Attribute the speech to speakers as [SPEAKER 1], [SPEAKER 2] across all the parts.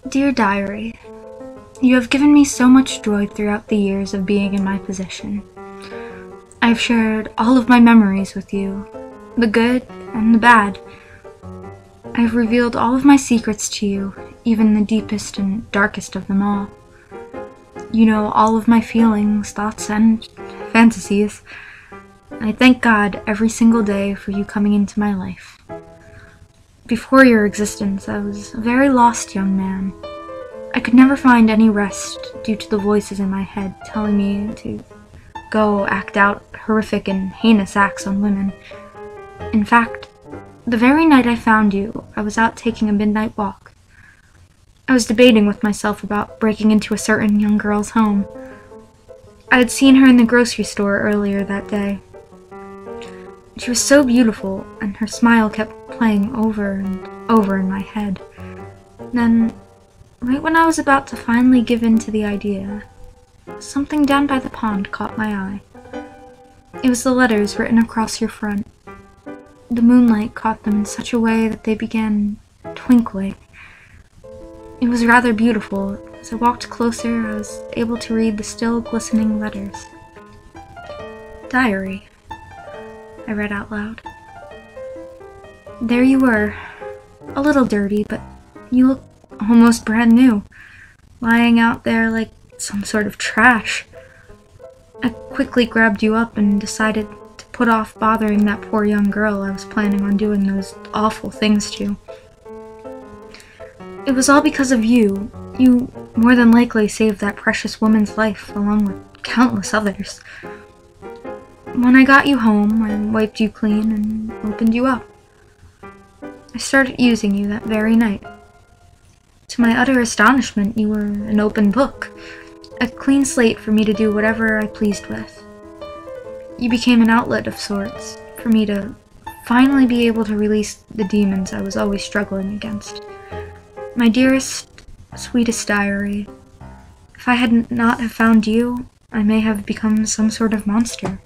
[SPEAKER 1] Dear Diary, you have given me so much joy throughout the years of being in my position. I have shared all of my memories with you, the good and the bad. I have revealed all of my secrets to you, even the deepest and darkest of them all. You know all of my feelings, thoughts, and fantasies. I thank God every single day for you coming into my life. Before your existence, I was a very lost young man. I could never find any rest due to the voices in my head telling me to go act out horrific and heinous acts on women. In fact, the very night I found you, I was out taking a midnight walk. I was debating with myself about breaking into a certain young girl's home. I had seen her in the grocery store earlier that day. She was so beautiful, and her smile kept playing over and over in my head. Then, right when I was about to finally give in to the idea, something down by the pond caught my eye. It was the letters written across your front. The moonlight caught them in such a way that they began twinkling. It was rather beautiful. As I walked closer, I was able to read the still glistening letters. Diary, I read out loud. There you were, a little dirty, but you look almost brand new, lying out there like some sort of trash. I quickly grabbed you up and decided to put off bothering that poor young girl I was planning on doing those awful things to. It was all because of you. You more than likely saved that precious woman's life, along with countless others. When I got you home, I wiped you clean and opened you up. I started using you that very night. To my utter astonishment, you were an open book, a clean slate for me to do whatever I pleased with. You became an outlet of sorts, for me to finally be able to release the demons I was always struggling against. My dearest, sweetest diary, if I had not have found you, I may have become some sort of monster.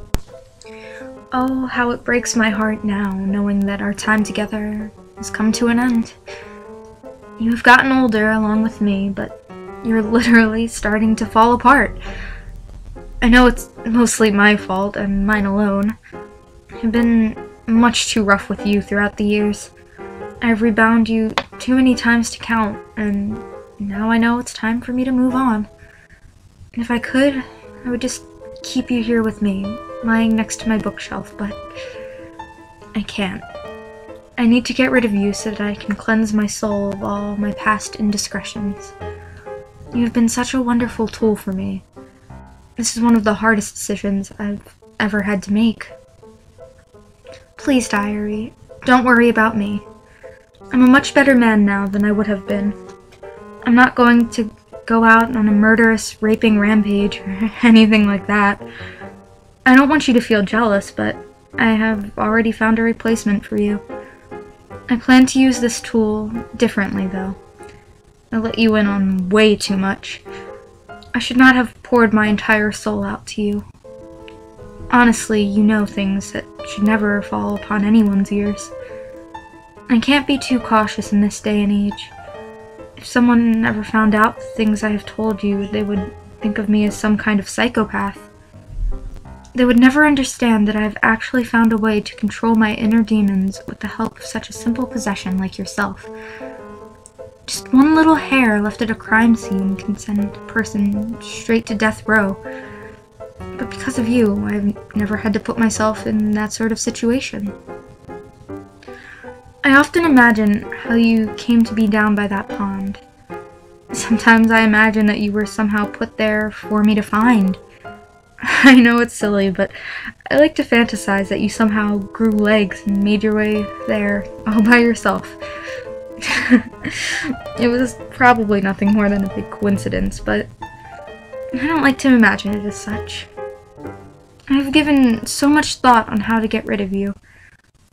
[SPEAKER 1] Oh, how it breaks my heart now, knowing that our time together has come to an end. You have gotten older along with me, but you're literally starting to fall apart. I know it's mostly my fault, and mine alone. I've been much too rough with you throughout the years. I've rebound you too many times to count, and now I know it's time for me to move on. If I could, I would just keep you here with me, lying next to my bookshelf, but I can't. I need to get rid of you so that I can cleanse my soul of all my past indiscretions. You have been such a wonderful tool for me. This is one of the hardest decisions I've ever had to make. Please, diary, don't worry about me. I'm a much better man now than I would have been. I'm not going to go out on a murderous, raping rampage or anything like that. I don't want you to feel jealous, but I have already found a replacement for you. I plan to use this tool differently, though. I let you in on way too much. I should not have poured my entire soul out to you. Honestly, you know things that should never fall upon anyone's ears. I can't be too cautious in this day and age. If someone ever found out the things I have told you, they would think of me as some kind of psychopath. They would never understand that I have actually found a way to control my inner demons with the help of such a simple possession like yourself. Just one little hair left at a crime scene can send a person straight to death row. But because of you, I've never had to put myself in that sort of situation. I often imagine how you came to be down by that pond. Sometimes I imagine that you were somehow put there for me to find. I know it's silly, but I like to fantasize that you somehow grew legs and made your way there all by yourself. It was probably nothing more than a big coincidence, but I don't like to imagine it as such. I've given so much thought on how to get rid of you.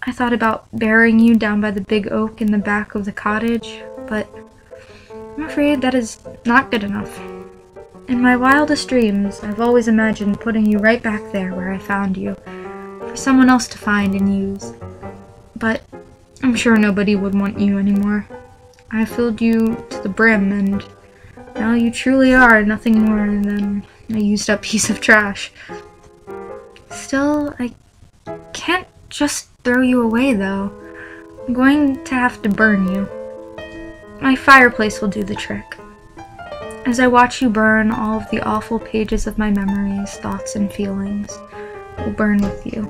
[SPEAKER 1] I thought about burying you down by the big oak in the back of the cottage, but I'm afraid that is not good enough. In my wildest dreams, I've always imagined putting you right back there where I found you, for someone else to find and use. But I'm sure nobody would want you anymore. I filled you to the brim, and now you truly are nothing more than a used up piece of trash. Still, I can't just throw you away, though. I'm going to have to burn you. My fireplace will do the trick. As I watch you burn, all of the awful pages of my memories, thoughts, and feelings will burn with you.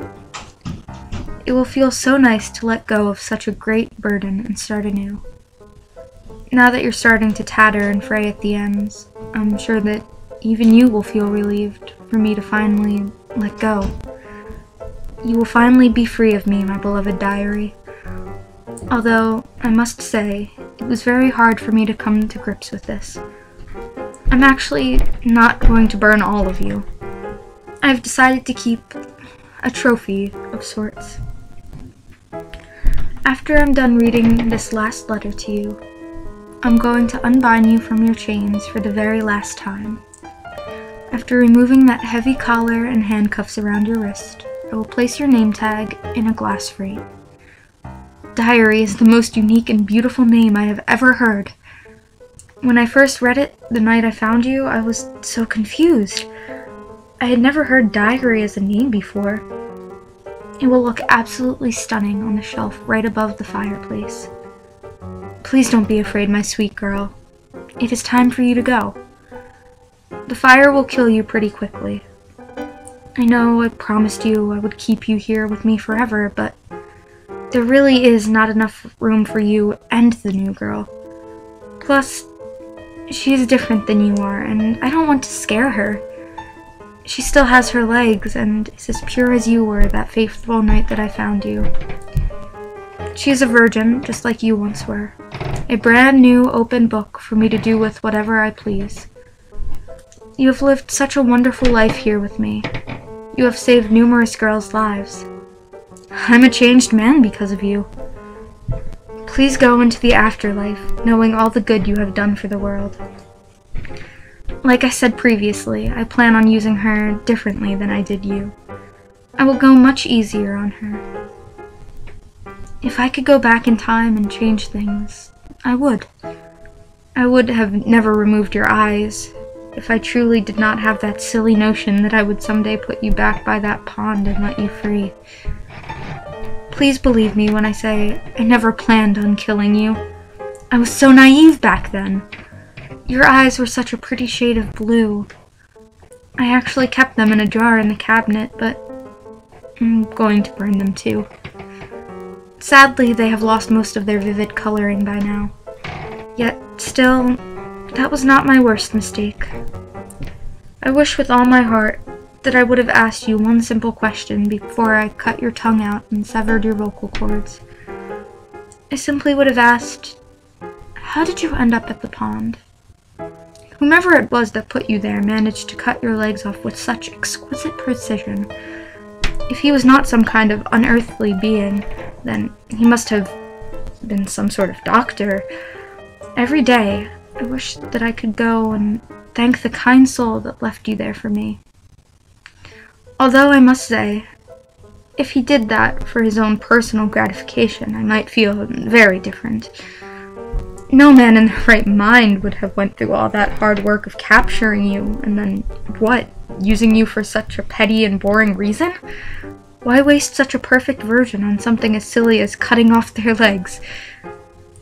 [SPEAKER 1] It will feel so nice to let go of such a great burden and start anew. Now that you're starting to tatter and fray at the ends, I'm sure that even you will feel relieved for me to finally let go. You will finally be free of me, my beloved diary. Although, I must say, it was very hard for me to come to grips with this. I'm actually not going to burn all of you. I've decided to keep a trophy of sorts. After I'm done reading this last letter to you, I'm going to unbind you from your chains for the very last time. After removing that heavy collar and handcuffs around your wrist, I will place your name tag in a glass frame. Diary is the most unique and beautiful name I have ever heard. When I first read it the night I found you, I was so confused. I had never heard Diary as a name before. It will look absolutely stunning on the shelf right above the fireplace. Please don't be afraid, my sweet girl. It is time for you to go. The fire will kill you pretty quickly. I know I promised you I would keep you here with me forever, but there really is not enough room for you and the new girl. Plus, she is different than you are, and I don't want to scare her. She still has her legs and is as pure as you were that fateful night that I found you. She is a virgin, just like you once were. A brand new open book for me to do with whatever I please. You have lived such a wonderful life here with me. You have saved numerous girls' lives. I'm a changed man because of you. Please go into the afterlife, knowing all the good you have done for the world. Like I said previously, I plan on using her differently than I did you. I will go much easier on her. If I could go back in time and change things, I would. I would have never removed your eyes, if I truly did not have that silly notion that I would someday put you back by that pond and let you free. Please believe me when I say I never planned on killing you. I was so naive back then. Your eyes were such a pretty shade of blue. I actually kept them in a jar in the cabinet, but I'm going to burn them too. Sadly, they have lost most of their vivid coloring by now. Yet, still, that was not my worst mistake. I wish with all my heart that I would have asked you one simple question before I cut your tongue out and severed your vocal cords. I simply would have asked, how did you end up at the pond? Whomever it was that put you there managed to cut your legs off with such exquisite precision. If he was not some kind of unearthly being, then he must have been some sort of doctor. Every day, I wish that I could go and thank the kind soul that left you there for me. Although I must say, if he did that for his own personal gratification, I might feel very different. No man in their right mind would have went through all that hard work of capturing you, and then, what, using you for such a petty and boring reason? Why waste such a perfect virgin on something as silly as cutting off their legs?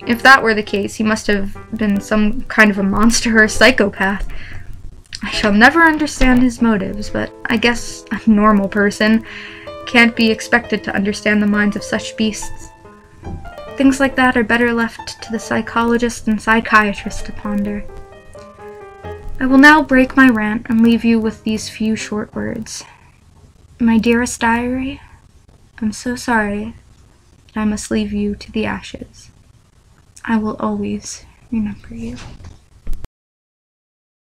[SPEAKER 1] If that were the case, he must have been some kind of a monster or a psychopath. I shall never understand his motives, but I guess a normal person can't be expected to understand the minds of such beasts. Things like that are better left to the psychologist and psychiatrist to ponder. I will now break my rant and leave you with these few short words. My dearest diary, I'm so sorry that I must leave you to the ashes. I will always remember you.